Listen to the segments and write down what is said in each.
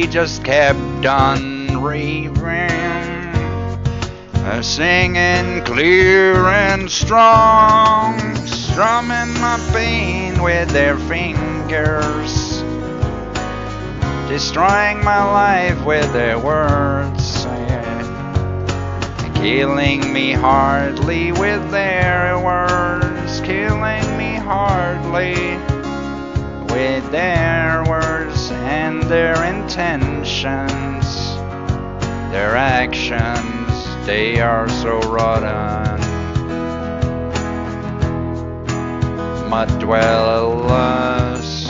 he just kept on raving, singing clear and strong, strumming my pain with their fingers, destroying my life with their words, killing me hardly with their words, killing me hardly with their words and their intentions, their actions, they are so rotten. Mud dwellers,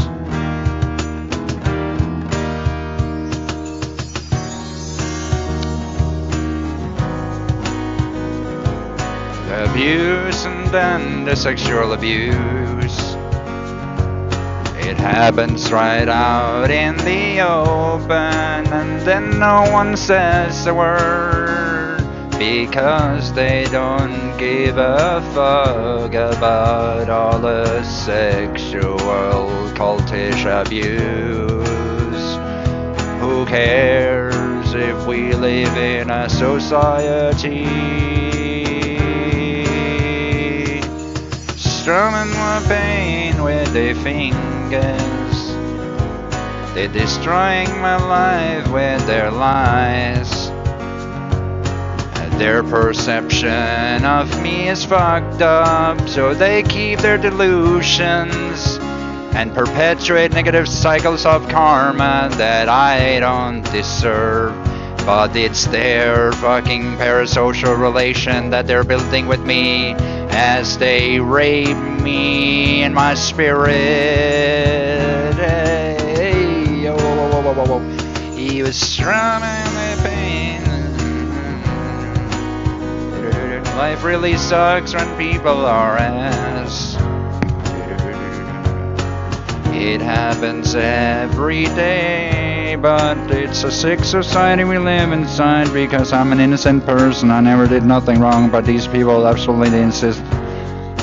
the abuse and then the sexual abuse. It happens right out in the open, and then no one says a word, because they don't give a fuck about all the sexual cultish abuse. Who cares if we live in a society? Strumming my pain with their fingers, they're destroying my life with their lies. Their perception of me is fucked up, so they keep their delusions and perpetuate negative cycles of karma that I don't deserve. But it's their fucking parasocial relation that they're building with me as they rape me in my spirit. Hey, oh, whoa, whoa, whoa, whoa. He was strumming my pain. Life really sucks when people are ass. It happens every day, but it's a sick society we live inside, because I'm an innocent person. I never did nothing wrong, but these people absolutely insist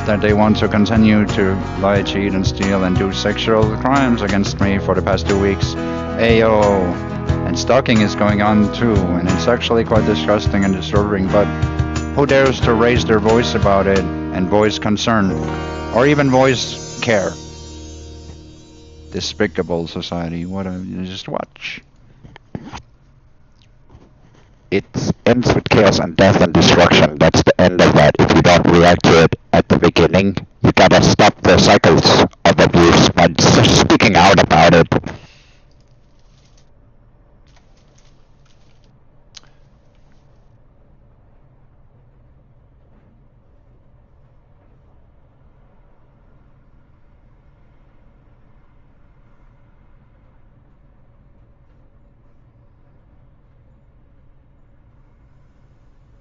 that they want to continue to lie, cheat, and steal and do sexual crimes against me for the past 2 weeks. Ayo. And stalking is going on too, and it's actually quite disgusting and disturbing, but who dares to raise their voice about it and voice concern, or even voice care? Despicable society. What a... just watch. It ends with chaos and death and destruction. That's the end of that. If you don't react to it at the beginning, you gotta stop the cycles of abuse by speaking out about it.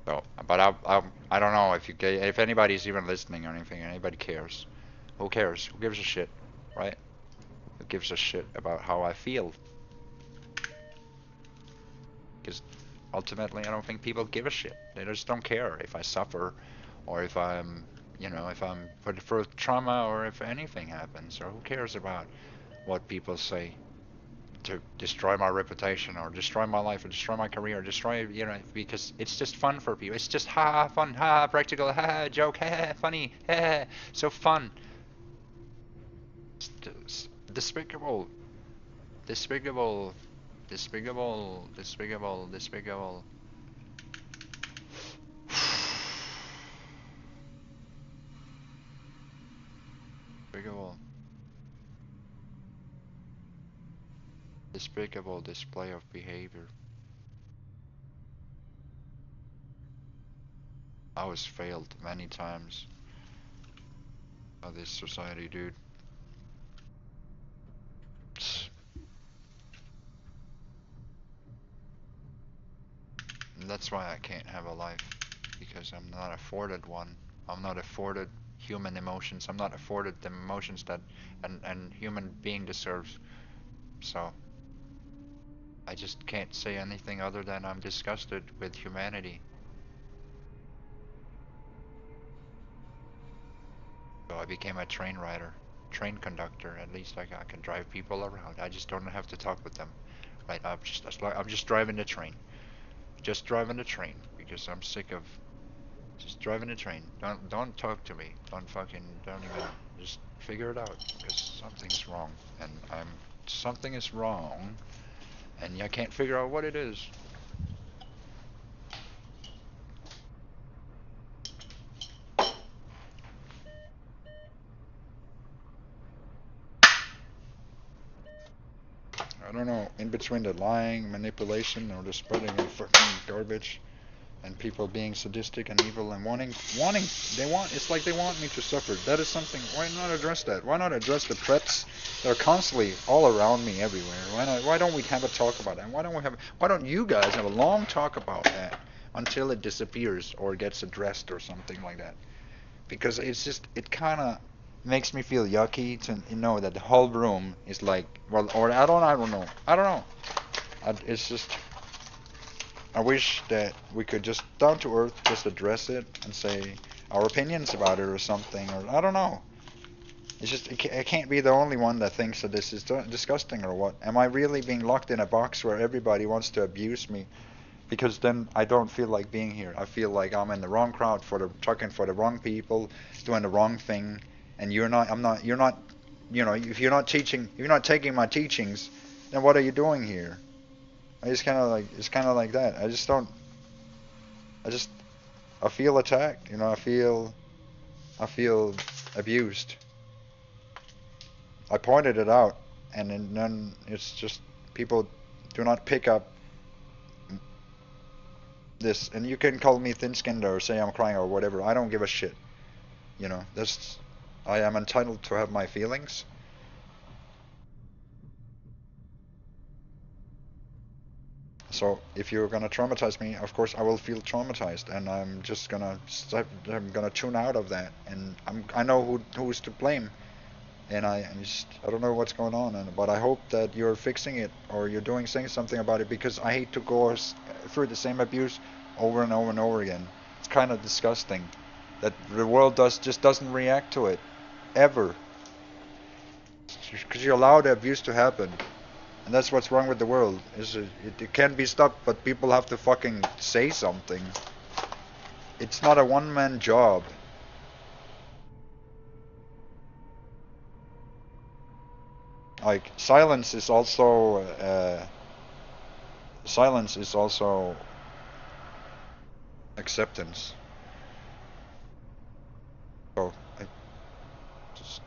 So, but I don't know if anybody's even listening or anything. Anybody cares? Who cares? Who gives a shit, right? Who gives a shit about how I feel? Because ultimately, I don't think people give a shit. They just don't care if I suffer, or if I'm, if I'm put through trauma, or if anything happens, or who cares about what people say to destroy my reputation, or destroy my life, or destroy my career, or destroy, because it's just fun for people. It's just fun, practical, joke, funny, so fun. Despicable, despicable, despicable, despicable, despicable. Despicable. Despicable display of behavior. I was failed many times by this society, dude. And that's why I can't have a life, because I'm not afforded one. I'm not afforded human emotions. I'm not afforded the emotions that an human being deserves. So I just can't say anything other than I'm disgusted with humanity. So I became a train rider, train conductor. At least I can drive people around. I just don't have to talk with them. Right? I'm just driving the train. Just driving the train because I'm sick of just driving the train. Don't talk to me. Don't even just figure it out because something's wrong and something is wrong and I can't figure out what it is. I don't know, in between the lying, manipulation, or the spreading of fucking garbage, and people being sadistic and evil and it's like they want me to suffer. That is something, why not address that? Why not address the threats that are constantly all around me everywhere? Why don't we have a talk about that? Why don't you guys have a long talk about that until it disappears or gets addressed or something like that? Because it kind of makes me feel yucky to know that the whole room is like, well, or I don't know. It's just, I wish that we could just down to earth just address it and say our opinions about it or something, or I don't know. It's just, I can't be the only one that thinks that this is disgusting or what. Am I really being locked in a box where everybody wants to abuse me? Because then I don't feel like being here. I feel like I'm in the wrong crowd talking for the wrong people, doing the wrong thing, and you're not. I'm not. You're not. You know, if you're not teaching, if you're not taking my teachings, then what are you doing here? It's kind of like that. I just don't. I just, I feel attacked. You know, I feel abused. I pointed it out, and then it's just people do not pick up this, and you can call me thin-skinned or say I'm crying or whatever. I don't give a shit. You know, I am entitled to have my feelings. So if you're gonna traumatize me, of course I will feel traumatized, and I'm gonna tune out of that, and I know who's to blame, and I don't know what's going on, but I hope that you're fixing it or you're saying something about it, because I hate to go through the same abuse over and over and over again. It's kind of disgusting that the world just doesn't react to it ever, because you allow the abuse to happen. And that's what's wrong with the world. It can be stopped, but people have to fucking say something. It's not a one-man job. Like silence is also acceptance. So I just,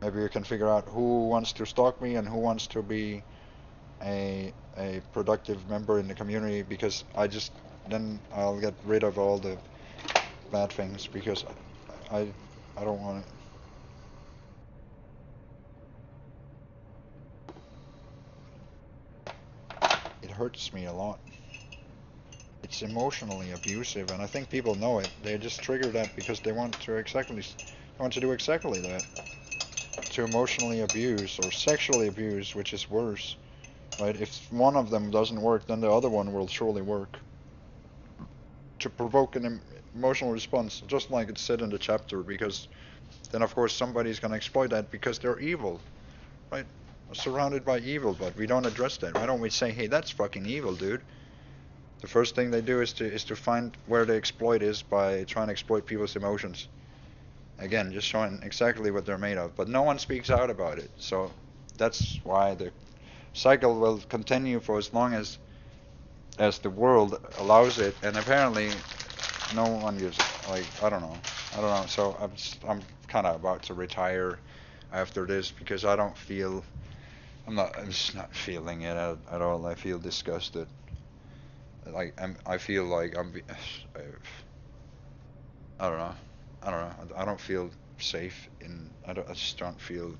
maybe you can figure out who wants to stalk me and who wants to be a productive member in the community, because then I'll get rid of all the bad things, because I I don't want it hurts me a lot. It's emotionally abusive, and I think people know it. They just trigger that because they want to do exactly that. To emotionally abuse or sexually abuse, which is worse, right? If one of them doesn't work, then the other one will surely work. To provoke an emotional response, just like it's said in the chapter, because then of course somebody's gonna exploit that because they're evil, right? We're surrounded by evil, but we don't address that. Why don't we say, hey, that's fucking evil, dude? The first thing they do is to find where the exploit is by trying to exploit people's emotions. Again, just showing exactly what they're made of. But no one speaks out about it. So that's why the cycle will continue for as long as the world allows it. And apparently, no one gives, like, I don't know. So I'm kind of about to retire after this, because I'm just not feeling it at all. I feel disgusted. Like I feel like I don't know. I don't feel safe I just don't feel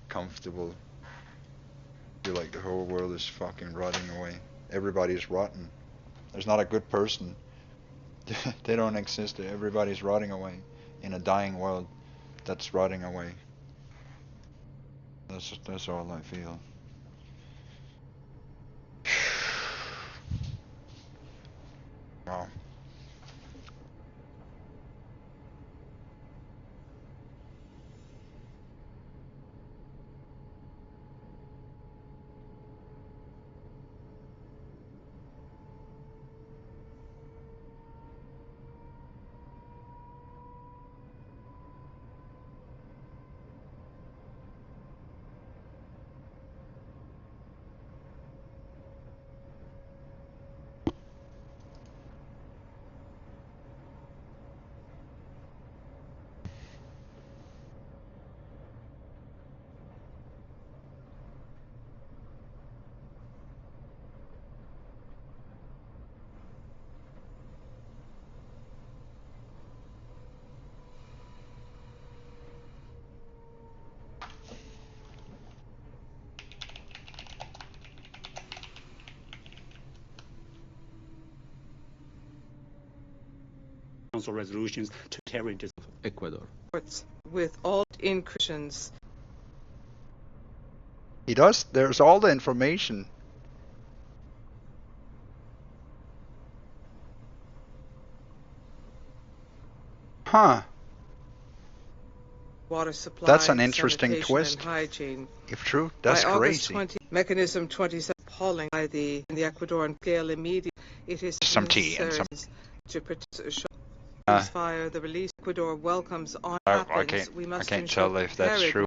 comfortable. I feel like the whole world is fucking rotting away. Everybody's rotten. There's not a good person. They don't exist. Everybody's rotting away in a dying world that's rotting away. That's all I feel. Wow. Council resolutions to terrorism of Ecuador. With all incursions. He does. There's all the information. Huh. Water supply. That's an interesting twist. And hygiene. If true, that's by crazy. August 20, mechanism 27 appalling by the Ecuadorian scale immediate. It is Some tea and some. To protect fire. The release Ecuador welcomes on. I can't tell if that's true.